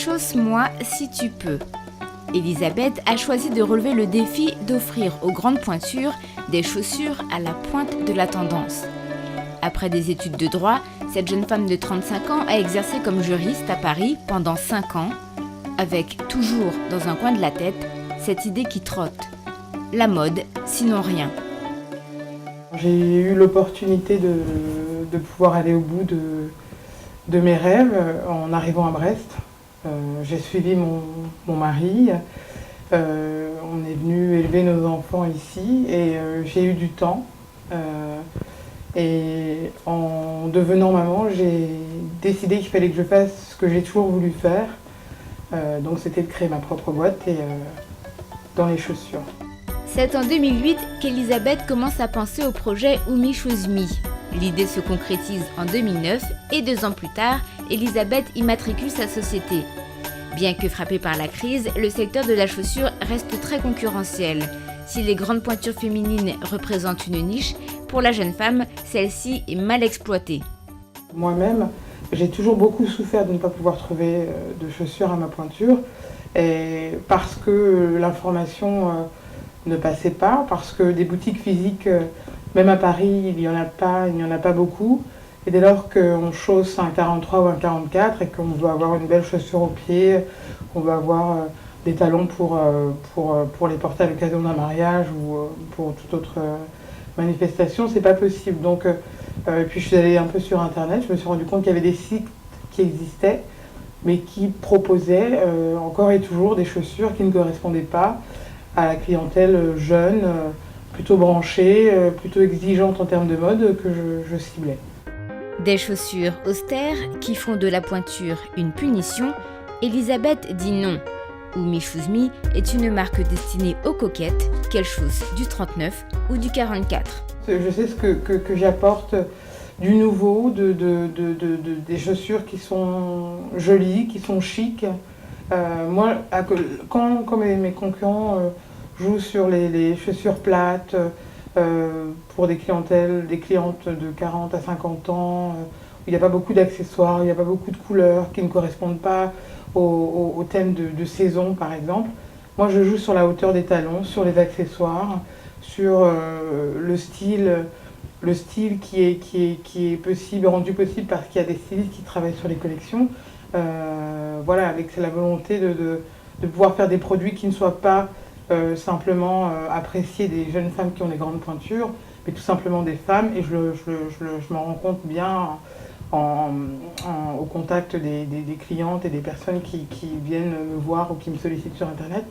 Chausse-moi si tu peux. Elisabeth a choisi de relever le défi d'offrir aux grandes pointures des chaussures à la pointe de la tendance. Après des études de droit, cette jeune femme de 35 ans a exercé comme juriste à Paris pendant 5 ans, avec toujours dans un coin de la tête cette idée qui trotte. La mode, sinon rien. J'ai eu l'opportunité de pouvoir aller au bout de mes rêves en arrivant à Brest. J'ai suivi mon mari, on est venu élever nos enfants ici et j'ai eu du temps. Et en devenant maman, j'ai décidé qu'il fallait que je fasse ce que j'ai toujours voulu faire. Donc c'était de créer ma propre boîte et dans les chaussures. C'est en 2008 qu'Elisabeth commence à penser au projet Oumi Choose Me. L'idée se concrétise en 2009 et 2 ans plus tard, Elisabeth immatricule sa société. Bien que frappé par la crise, le secteur de la chaussure reste très concurrentiel. Si les grandes pointures féminines représentent une niche, pour la jeune femme, celle-ci est mal exploitée. Moi-même, j'ai toujours beaucoup souffert de ne pas pouvoir trouver de chaussures à ma pointure, et parce que l'information ne passait pas, parce que des boutiques physiques, même à Paris, il n'y en a pas beaucoup. Et dès lors qu'on chausse un 43 ou un 44 et qu'on doit avoir une belle chaussure au pied, qu'on doit avoir des talons pour les porter à l'occasion d'un mariage ou pour toute autre manifestation, c'est pas possible. Donc, puis je suis allée un peu sur internet, je me suis rendu compte qu'il y avait des sites qui existaient, mais qui proposaient encore et toujours des chaussures qui ne correspondaient pas à la clientèle jeune, plutôt branchée, plutôt exigeante en termes de mode que je ciblais. Des chaussures austères qui font de la pointure une punition, Elisabeth dit non. Oumi Choose Me est une marque destinée aux coquettes, qu'elles chaussent du 39 ou du 44. Je sais ce que j'apporte du nouveau, des chaussures qui sont jolies, qui sont chics. Moi, quand mes concurrents jouent sur les chaussures plates, pour des clientes de 40 à 50 ans, où il n'y a pas beaucoup d'accessoires, il n'y a pas beaucoup de couleurs qui ne correspondent pas au thème de saison par exemple. Moi je joue sur la hauteur des talons, sur les accessoires, sur le style qui est possible, rendu possible parce qu'il y a des stylistes qui travaillent sur les collections. Voilà, avec la volonté de pouvoir faire des produits qui ne soient pas simplement apprécier des jeunes femmes qui ont des grandes pointures, mais tout simplement des femmes, et je m'en rends compte bien au contact des clientes et des personnes qui viennent me voir ou qui me sollicitent sur internet,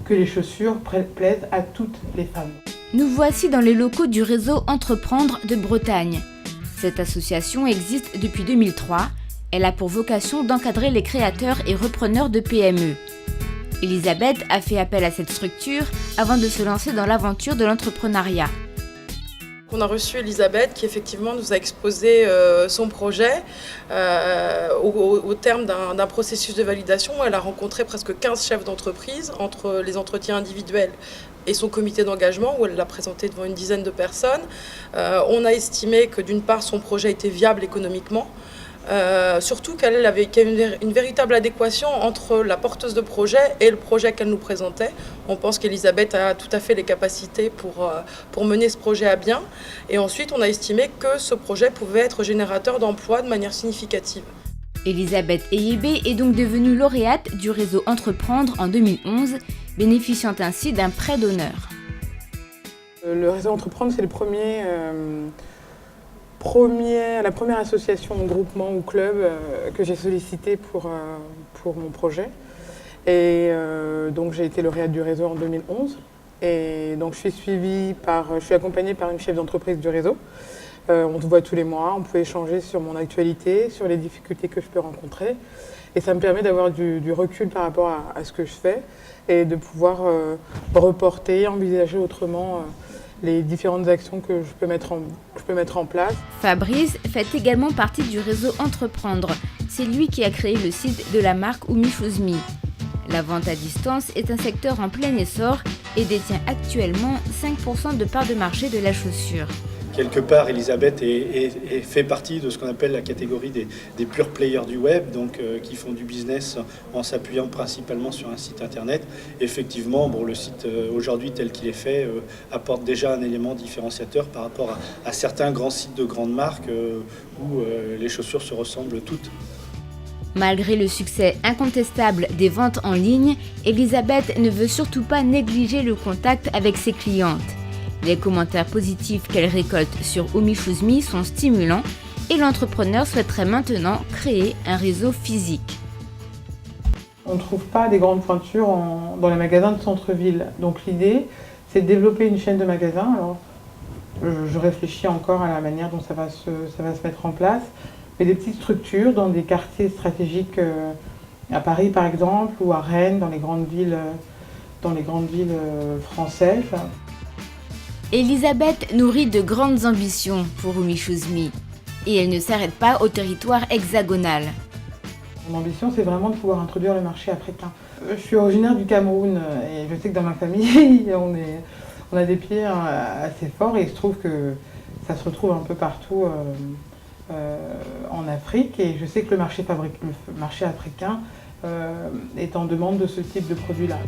que les chaussures plaisent à toutes les femmes. Nous voici dans les locaux du réseau Entreprendre de Bretagne. Cette association existe depuis 2003. Elle a pour vocation d'encadrer les créateurs et repreneurs de PME. Elisabeth a fait appel à cette structure avant de se lancer dans l'aventure de l'entrepreneuriat. On a reçu Elisabeth qui effectivement nous a exposé son projet au terme d'un processus de validation où elle a rencontré presque 15 chefs d'entreprise entre les entretiens individuels et son comité d'engagement où elle l'a présenté devant une dizaine de personnes. On a estimé que d'une part son projet était viable économiquement, surtout qu'il y avait une véritable adéquation entre la porteuse de projet et le projet qu'elle nous présentait. On pense qu'Elisabeth a tout à fait les capacités pour mener ce projet à bien. Et ensuite, on a estimé que ce projet pouvait être générateur d'emplois de manière significative. Elisabeth Eyébé est donc devenue lauréate du réseau Entreprendre en 2011, bénéficiant ainsi d'un prêt d'honneur. Le réseau Entreprendre, c'est la première association, groupement ou club que j'ai sollicité pour mon projet. Et donc j'ai été lauréate du réseau en 2011. Et donc je suis accompagnée par une chef d'entreprise du réseau. On se voit tous les mois, on peut échanger sur mon actualité, sur les difficultés que je peux rencontrer. Et ça me permet d'avoir du recul par rapport à ce que je fais et de pouvoir reporter, envisager autrement les différentes actions que je peux mettre en place. Fabrice fait également partie du réseau Entreprendre. C'est lui qui a créé le site de la marque Oumi Choose Me. La vente à distance est un secteur en plein essor et détient actuellement 5% de part de marché de la chaussure. quelque part, Elisabeth fait partie de ce qu'on appelle la catégorie des pure players du web, donc qui font du business en s'appuyant principalement sur un site internet. Effectivement, bon, le site aujourd'hui tel qu'il est fait apporte déjà un élément différenciateur par rapport à certains grands sites de grandes marques où les chaussures se ressemblent toutes. Malgré le succès incontestable des ventes en ligne, Elisabeth ne veut surtout pas négliger le contact avec ses clientes. Les commentaires positifs qu'elle récolte sur Oumi Shoes Me sont stimulants et l'entrepreneur souhaiterait maintenant créer un réseau physique. On ne trouve pas des grandes pointures dans les magasins de centre-ville. Donc l'idée, c'est de développer une chaîne de magasins. Alors, je réfléchis encore à la manière dont ça va se mettre en place. Mais des petites structures dans des quartiers stratégiques à Paris par exemple, ou à Rennes, dans les grandes villes françaises. Elisabeth nourrit de grandes ambitions pour Oumi Shoes Me et elle ne s'arrête pas au territoire hexagonal. Mon ambition, c'est vraiment de pouvoir introduire le marché africain. Je suis originaire du Cameroun et je sais que dans ma famille, on a des pieds assez forts et il se trouve que ça se retrouve un peu partout en Afrique et je sais que le marché africain est en demande de ce type de produit-là.